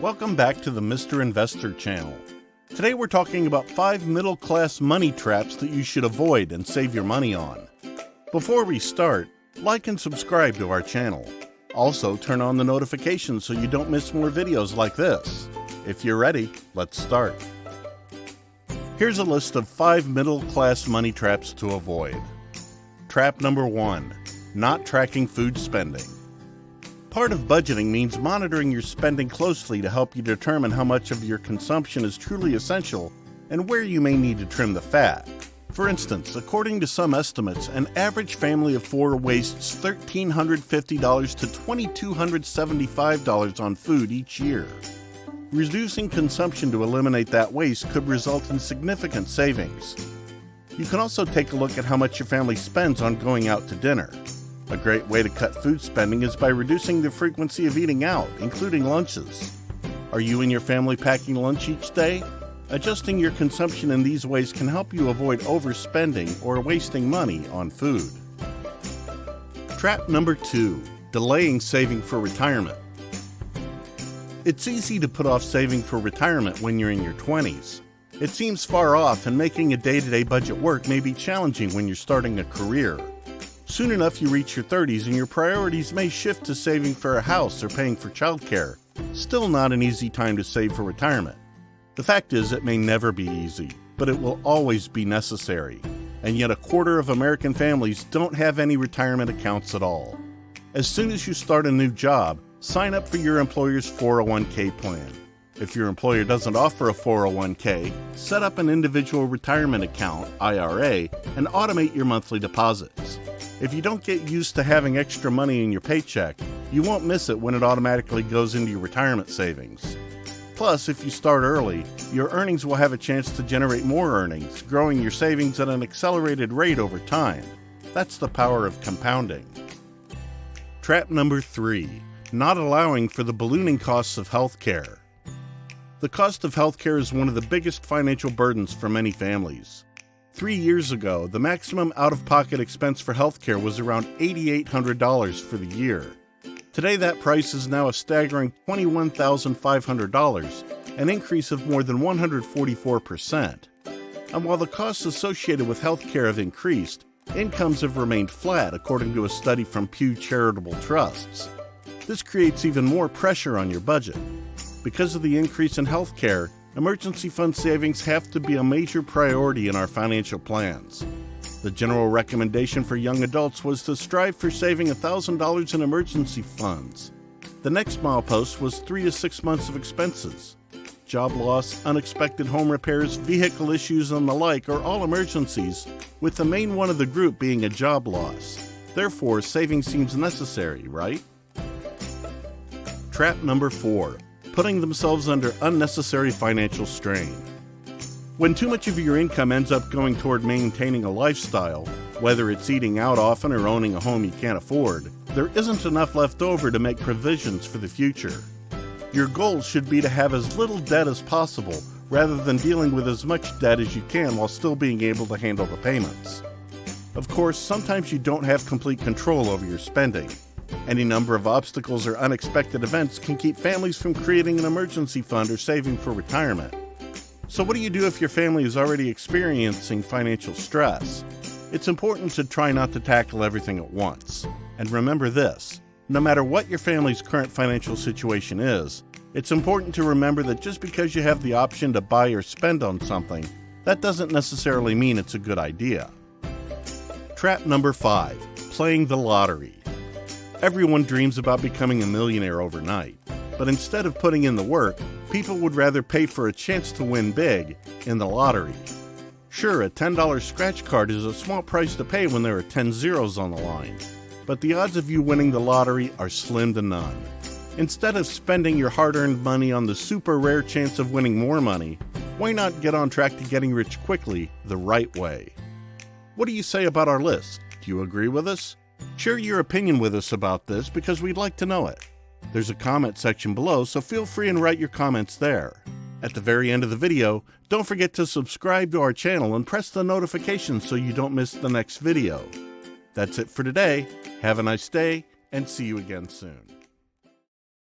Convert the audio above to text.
Welcome back to the Mr. Investor channel. Today we're talking about 5 middle-class money traps that you should avoid and save your money on. Before we start, like and subscribe to our channel. Also, turn on the notifications so you don't miss more videos like this. If you're ready, let's start. Here's a list of 5 middle-class money traps to avoid. Trap number 1, not tracking food spending. Part of budgeting means monitoring your spending closely to help you determine how much of your consumption is truly essential and where you may need to trim the fat. For instance, according to some estimates, an average family of 4 wastes $1,350 to $2,275 on food each year. Reducing consumption to eliminate that waste could result in significant savings. You can also take a look at how much your family spends on going out to dinner. A great way to cut food spending is by reducing the frequency of eating out, including lunches. Are you and your family packing lunch each day? Adjusting your consumption in these ways can help you avoid overspending or wasting money on food. Trap number 2, delaying saving for retirement. It's easy to put off saving for retirement when you're in your 20s. It seems far off, and making a day-to-day budget work may be challenging when you're starting a career. Soon enough you reach your 30s and your priorities may shift to saving for a house or paying for childcare. Still not an easy time to save for retirement. The fact is, it may never be easy, but it will always be necessary. And yet 1/4 of American families don't have any retirement accounts at all. As soon as you start a new job, sign up for your employer's 401k plan. If your employer doesn't offer a 401k, set up an individual retirement account, IRA, and automate your monthly deposits. If you don't get used to having extra money in your paycheck, you won't miss it when it automatically goes into your retirement savings. Plus, if you start early, your earnings will have a chance to generate more earnings, growing your savings at an accelerated rate over time. That's the power of compounding. Trap number 3, not allowing for the ballooning costs of healthcare. The cost of healthcare is one of the biggest financial burdens for many families. 3 years ago, the maximum out-of-pocket expense for healthcare was around $8,800 for the year. Today, that price is now a staggering $21,500, an increase of more than 144%. And while the costs associated with healthcare have increased, incomes have remained flat, according to a study from Pew Charitable Trusts. This creates even more pressure on your budget. Because of the increase in healthcare, emergency fund savings have to be a major priority in our financial plans. The general recommendation for young adults was to strive for saving $1,000 in emergency funds. The next milepost was 3 to 6 months of expenses. Job loss, unexpected home repairs, vehicle issues, and the like are all emergencies, with the main one of the group being a job loss. Therefore, saving seems necessary, right? Trap number 4, putting themselves under unnecessary financial strain. When too much of your income ends up going toward maintaining a lifestyle, whether it's eating out often or owning a home you can't afford, there isn't enough left over to make provisions for the future. Your goal should be to have as little debt as possible, rather than dealing with as much debt as you can while still being able to handle the payments. Of course, sometimes you don't have complete control over your spending. Any number of obstacles or unexpected events can keep families from creating an emergency fund or saving for retirement. So what do you do if your family is already experiencing financial stress? It's important to try not to tackle everything at once. And remember this, no matter what your family's current financial situation is, it's important to remember that just because you have the option to buy or spend on something, that doesn't necessarily mean it's a good idea. Trap number 5, playing the lottery. Everyone dreams about becoming a millionaire overnight, but instead of putting in the work, people would rather pay for a chance to win big in the lottery. Sure, a $10 scratch card is a small price to pay when there are 10 zeros on the line, but the odds of you winning the lottery are slim to none. Instead of spending your hard-earned money on the super rare chance of winning more money, why not get on track to getting rich quickly the right way? What do you say about our list? Do you agree with us? Share your opinion with us about this because we'd like to know it. There's a comment section below, so feel free and write your comments there. At the very end of the video, don't forget to subscribe to our channel and press the notification so you don't miss the next video. That's it for today. Have a nice day, and see you again soon.